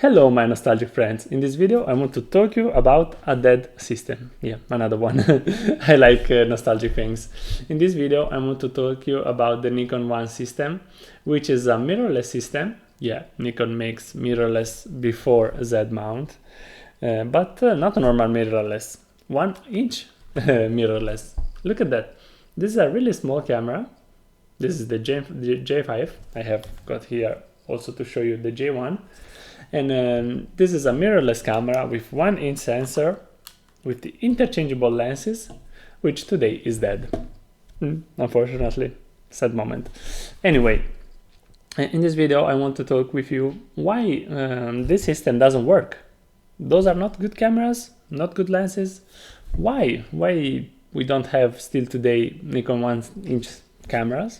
Hello my nostalgic friends, in this video I want to talk to you about a dead system. Yeah, another one. I like nostalgic things. In this video I want to talk to you about the Nikon 1 system, which is a mirrorless system. Yeah, Nikon makes mirrorless before Z mount, but not a normal mirrorless, 1-inch mirrorless. Look at that. This is a really small camera. This is the J5. I have got here also to show you the J1. And this is a mirrorless camera with 1-inch sensor with the interchangeable lenses, which today is dead. Unfortunately, sad moment. Anyway, in this video I want to talk with you why this system doesn't work. Those are not good cameras, not good lenses. Why we don't have still today Nikon 1-inch cameras?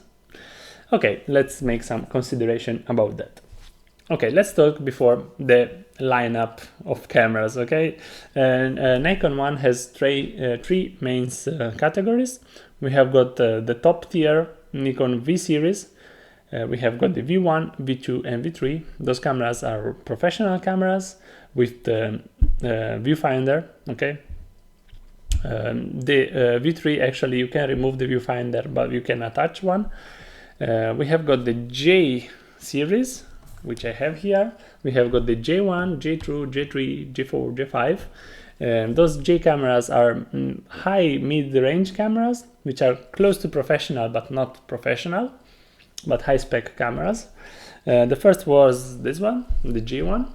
Okay, let's make some consideration about that. Okay, let's talk before the lineup of cameras, okay? Nikon 1 has three main categories. We have got the top tier Nikon V series. We have got the V1, V2 and V3. Those cameras are professional cameras with the viewfinder, okay? The V3, actually you can remove the viewfinder, but you can attach one. We have got the J series, which I have here. We have got the J1, J2, J3, J4, J5. Those J cameras are high mid-range cameras, which are close to professional but not professional, but high-spec cameras. The first was this one, the J1.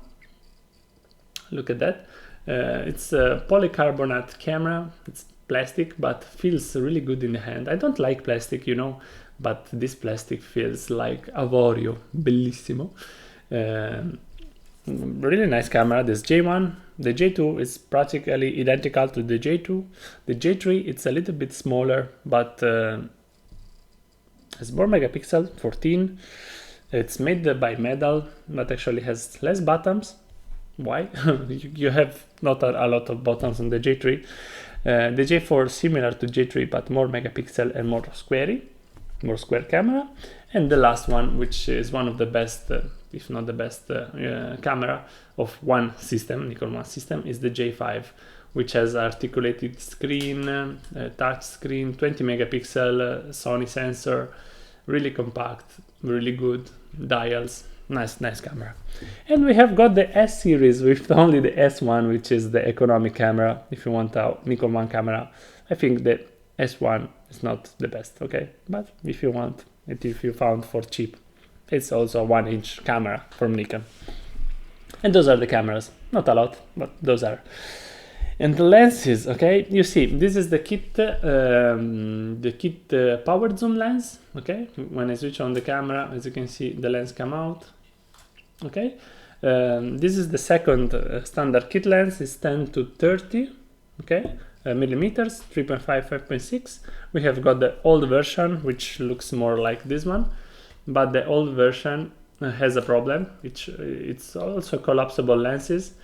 Look at that. It's a polycarbonate camera. It's plastic, but feels really good in the hand. I don't like plastic, you know, but this plastic feels like avorio, bellissimo. Really nice camera, this J1. The J2 is practically identical to the J2. The J3, it's a little bit smaller, but has more megapixel, 14. It's made by metal, but actually has less buttons. Why? You have not a lot of buttons on the J3. The J4 similar to J3, but more megapixel and more square camera. And the last one, which is one of the best, if not the best camera of one system, Nikon 1 system, is the J5, which has articulated screen, touch screen, 20 megapixel Sony sensor, really compact, really good dials. Nice camera. And we have got the S series with only the S1, which is the economic camera. If you want a Nikon 1 camera, I think the S1 is not the best, okay? But if you want it, if you found for cheap, it's also a 1-inch camera from Nikon. And those are the cameras. Not a lot, but those are. And the lenses, okay? You see, this is the kit power zoom lens, okay? When I switch on the camera, as you can see, the lens come out. Okay, this is the second standard kit lens. It's 10 to 30, okay, millimeters, 3.5, 5.6. We have got the old version, which looks more like this one, but the old version has a problem. It's also collapsible lenses,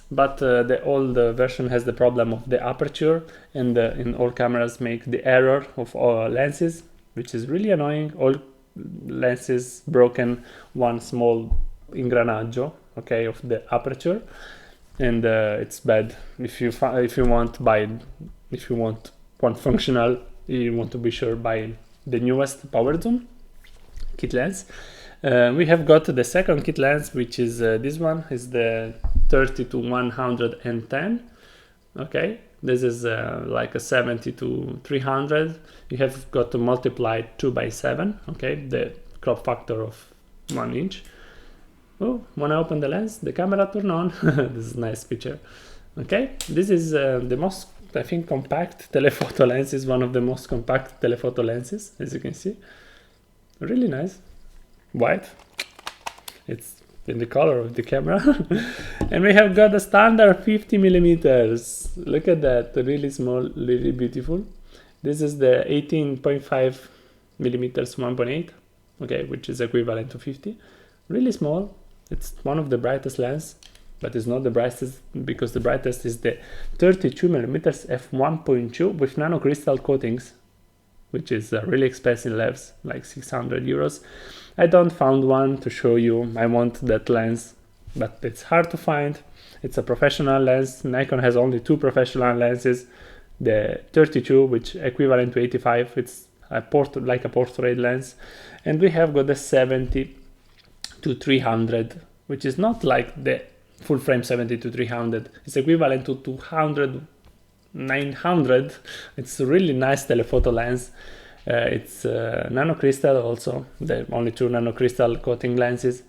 but the old version has the problem of the aperture, and in all cameras make the error of all lenses, which is really annoying. All lenses broken one small ingranaggio, okay, of the aperture, and it's bad. If you want one functional, you want to be sure buy the newest power zoom kit lens. We have got the second kit lens, which is this one, is the 30 to 110. Okay, this is like a 70 to 300. You have got to multiply 2 by 7, okay, the crop factor of 1 inch. Oh, when I open the lens, the camera turn on. This is a nice picture. Okay, this is the most, I think, compact telephoto lens. Is one of the most compact telephoto lenses, as you can see. Really nice. White. It's in the color of the camera. And we have got a standard 50 millimeters. Look at that, really small, really beautiful. This is the 18.5 millimeters 1.8, okay, which is equivalent to 50. Really small. It's one of the brightest lens, but it's not the brightest, because the brightest is the 32 millimeters f1.2 with nanocrystal coatings, which is a really expensive lens, like 600 euros. I don't found one to show you. I want that lens but it's hard to find. It's a professional lens. Nikon has only 2 professional lenses, the 32, which equivalent to 85, it's like a portrait lens, and we have got the 70 to 300, which is not like the full frame 70 to 300, it's equivalent to 200, 900. It's a really nice telephoto lens. It's nano crystal also, the only 2 nano crystal coating lenses,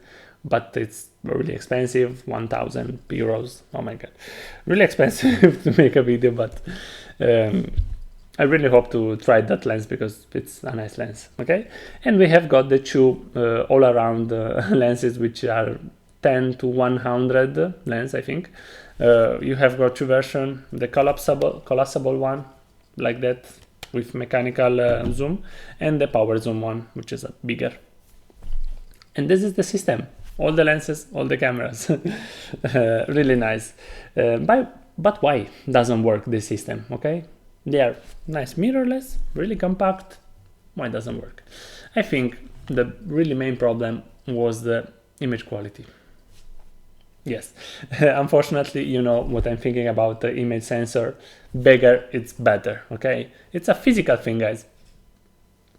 but it's really expensive, 1,000 euros. Oh my god, really expensive to make a video, but I really hope to try that lens because it's a nice lens. Okay, and we have got the 2 all-around lenses, which are 10 to 100 lens, I think. You have got 2 versions, the collapsible one, like that, with mechanical zoom, and the power zoom one, which is bigger. And this is the system, all the lenses, all the cameras. Really nice. But why doesn't work this system? Okay, they are nice mirrorless, really compact. Why doesn't work? I think the really main problem was the image quality. Yes, unfortunately, you know what I'm thinking about the image sensor. Bigger, it's better, okay? It's a physical thing, guys.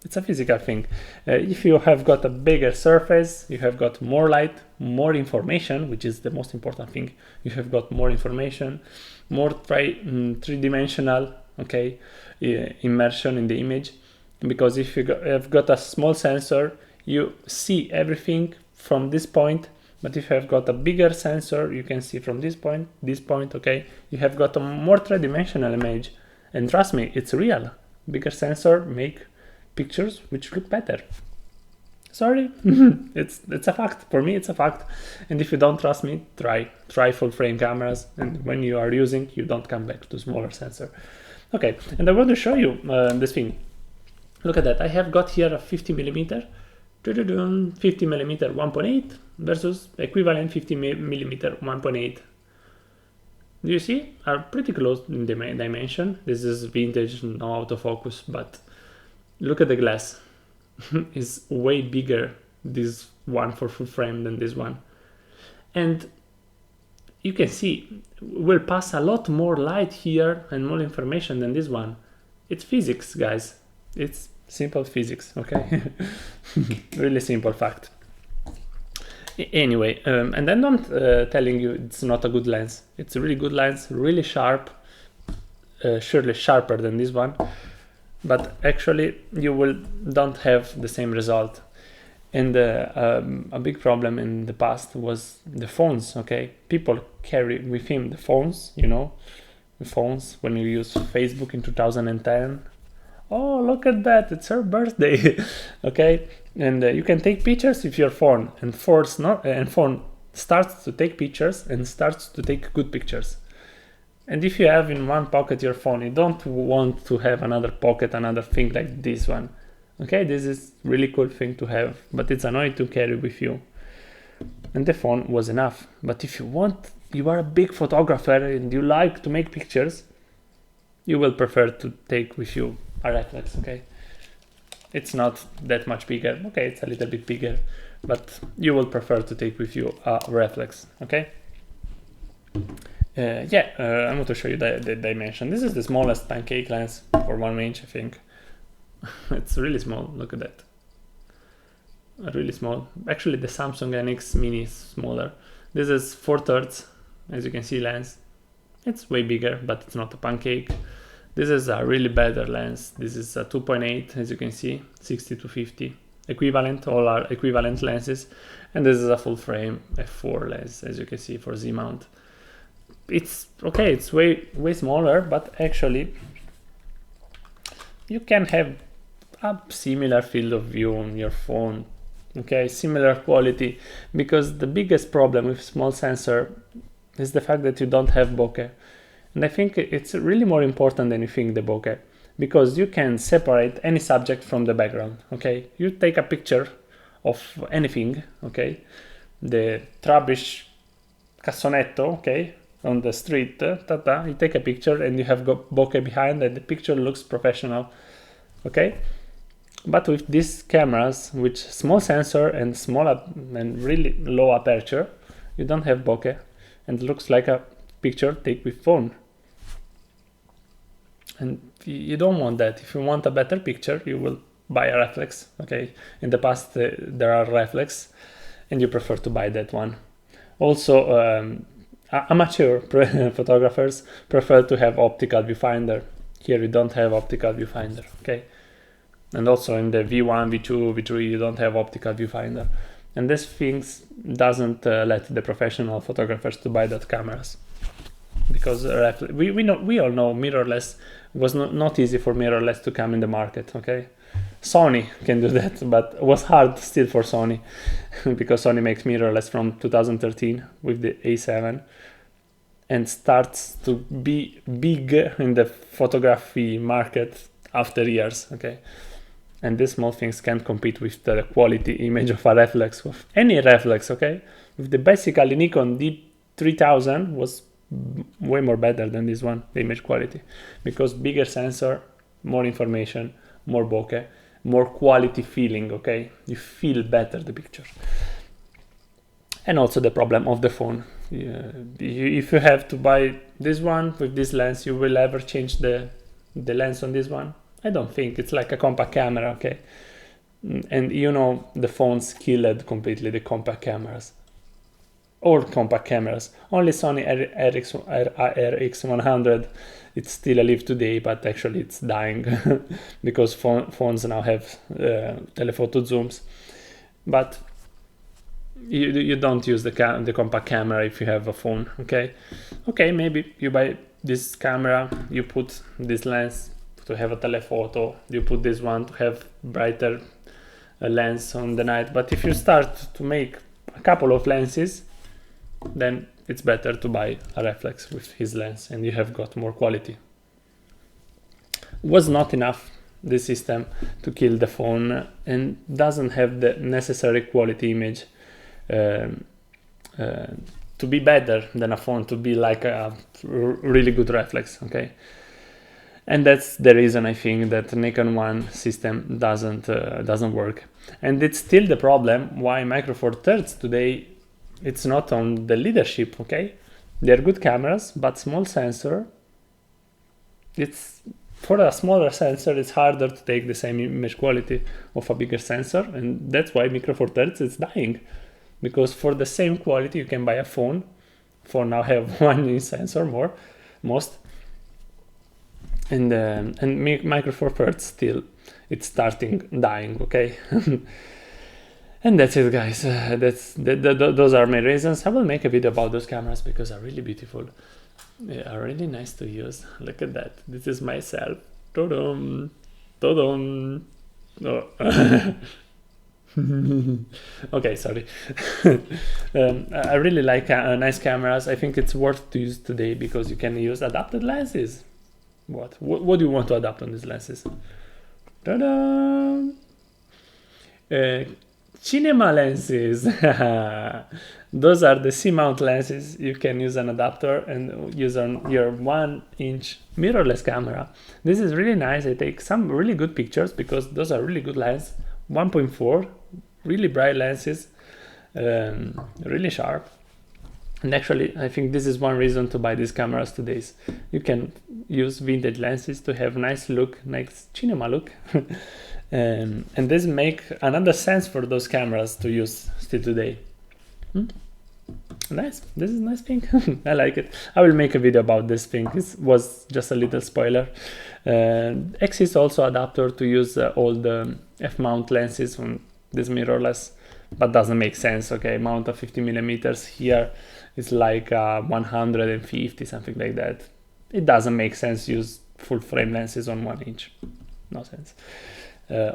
It's a physical thing. If you have got a bigger surface, you have got more light, more information, which is the most important thing. You have got more information, more three-dimensional, okay, immersion in the image. Because if you have got a small sensor, you see everything from this point. But if you have got a bigger sensor, you can see from this point, okay? You have got a more three-dimensional image. And trust me, it's real. Bigger sensor make pictures which look better. Sorry, it's a fact. For me, it's a fact. And if you don't trust me, try full frame cameras. And when you are using, you don't come back to smaller sensor. Okay, and I want to show you this thing. Look at that. I have got here a 50 millimeter 1.8 versus equivalent 50 millimeter 1.8. Do you see? Are pretty close in the dimension. This is vintage, no autofocus, but look at the glass. It's way bigger, this one for full frame, than this one. And you can see will pass a lot more light here and more information than this one. It's physics, guys. It's simple physics, okay? Really simple fact. Anyway, and then don't telling you it's not a good lens. It's a really good lens, really sharp, surely sharper than this one, but actually you don't have the same result. And a big problem in the past was the phones, okay? People carry with him the phones, you know, the phones when you use Facebook in 2010. Oh, look at that, it's her birthday. Okay, and you can take pictures with your phone, and phone starts to take pictures and starts to take good pictures. And if you have in one pocket your phone, you don't want to have another pocket, another thing like this one. Okay, this is really cool thing to have, but it's annoying to carry with you. And the phone was enough. But if you are a big photographer and you like to make pictures, you will prefer to take with you a reflex, okay? It's not that much bigger, okay, it's a little bit bigger, but you will prefer to take with you a reflex, okay? I'm going to show you the dimension. This is the smallest pancake lens for 1 inch, I think. It's really small, look at that. Really small. Actually, the Samsung NX Mini is smaller. This is 4/3, as you can see, lens. It's way bigger, but it's not a pancake. This is a really better lens. This is a 2.8, as you can see, 60 to 50. Equivalent, all are equivalent lenses. And this is a full frame f4 lens, as you can see, for Z mount. It's okay, it's way smaller, but actually you can have a similar field of view on your phone. Okay, similar quality, because the biggest problem with small sensor is the fact that you don't have bokeh. And I think it's really more important than you think, the bokeh, because you can separate any subject from the background, okay? You take a picture of anything, okay? The rubbish cassonetto, okay? On the street, you take a picture and you have got bokeh behind and the picture looks professional, okay? But with these cameras, with small sensor and small and really low aperture, you don't have bokeh, and it looks like a picture take with phone. And you don't want that. If you want a better picture, you will buy a reflex. Okay, in the past there are reflex, and you prefer to buy that one. Also, amateur photographers prefer to have optical viewfinder. Here you don't have optical viewfinder. Okay, and also in the V1, V2, V3 you don't have optical viewfinder, and this things doesn't let the professional photographers to buy that cameras, because we all know mirrorless was not easy for mirrorless to come in the market. Okay, Sony can do that, but it was hard still for Sony because Sony makes mirrorless from 2013 with the A7 and starts to be big in the photography market after years. Okay, and these small things can't compete with the quality image of a reflex, with any reflex. Okay, with the basically Nikon D3000 was way more better than this one, the image quality, because bigger sensor, more information, more bokeh, more quality feeling. Okay, you feel better the picture. And also the problem of the phone. If you have to buy this one with this lens, you will ever change the lens on this one? I don't think. It's like a compact camera. Okay, and you know the phones killed completely the compact cameras. All compact cameras. Only Sony RX100 it's still alive today, but actually it's dying because phones now have telephoto zooms. But you don't use the compact camera if you have a phone. Okay, maybe you buy this camera, you put this lens to have a telephoto, you put this one to have brighter lens on the night. But if you start to make a couple of lenses, then it's better to buy a reflex with his lens, and you have got more quality. Was not enough, this system, to kill the phone, and doesn't have the necessary quality image to be better than a phone, to be like a really good reflex. Okay, and that's the reason I think that Nikon One system doesn't work, and it's still the problem why Micro Four Thirds today it's not on the leadership. Okay, they're good cameras, but small sensor. It's for a smaller sensor, it's harder to take the same image quality of a bigger sensor, and that's why Micro Four Thirds is dying. Because for the same quality, you can buy a phone. Phone now have 1 inch sensor most, and Micro Four Thirds still it's starting dying. Okay. And that's it, guys. Those are my reasons. I will make a video about those cameras because they're really beautiful. They are really nice to use. Look at that. This is myself. Ta-dum. Ta-dum. Oh. Okay, sorry. I really like nice cameras. I think it's worth to use today because you can use adapted lenses. What do you want to adapt on these lenses? Ta-da! Cinema lenses. Those are the C-mount lenses. You can use an adapter and use on your 1 inch mirrorless camera. This is really nice. I take some really good pictures because those are really good lenses. 1.4, really bright lenses, really sharp. And actually, I think this is one reason to buy these cameras today. You can use vintage lenses to have nice look, nice cinema look. And this make another sense for those cameras to use still today. Nice. This is nice thing. I like it. I will make a video about this thing. This was just a little spoiler. Exists also adapter to use all the f-mount lenses on this mirrorless, but doesn't make sense. Okay, mount of 50 millimeters here is like 150, something like that. It doesn't make sense to use full frame lenses on 1 inch. No sense.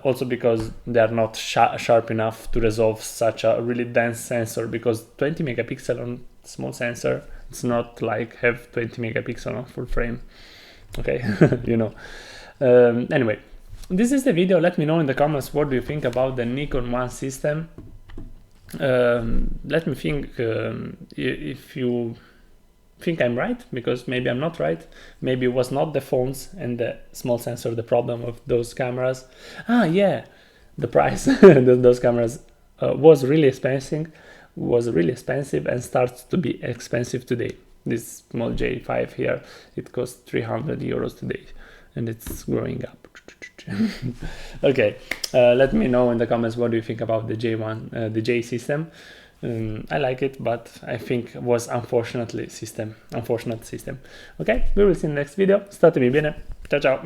Also because they are not sharp enough to resolve such a really dense sensor, because 20 megapixel on small sensor, it's not like have 20 megapixel on full frame. Okay, you know. Anyway, this is the video. Let me know in the comments what do you think about the Nikon One system. Let me think if you think I'm right, because maybe I'm not right. Maybe it was not the phones and the small sensor the problem of those cameras. Yeah, the price. Those cameras was really expensive. was really expensive and starts to be expensive today. This small J5 here, it costs 300 euros today, and it's growing up. Okay, let me know in the comments what do you think about the J1, the J system. I like it, but I think it was unfortunate system. Okay, we will see in the next video. Statemi bene. Ciao ciao.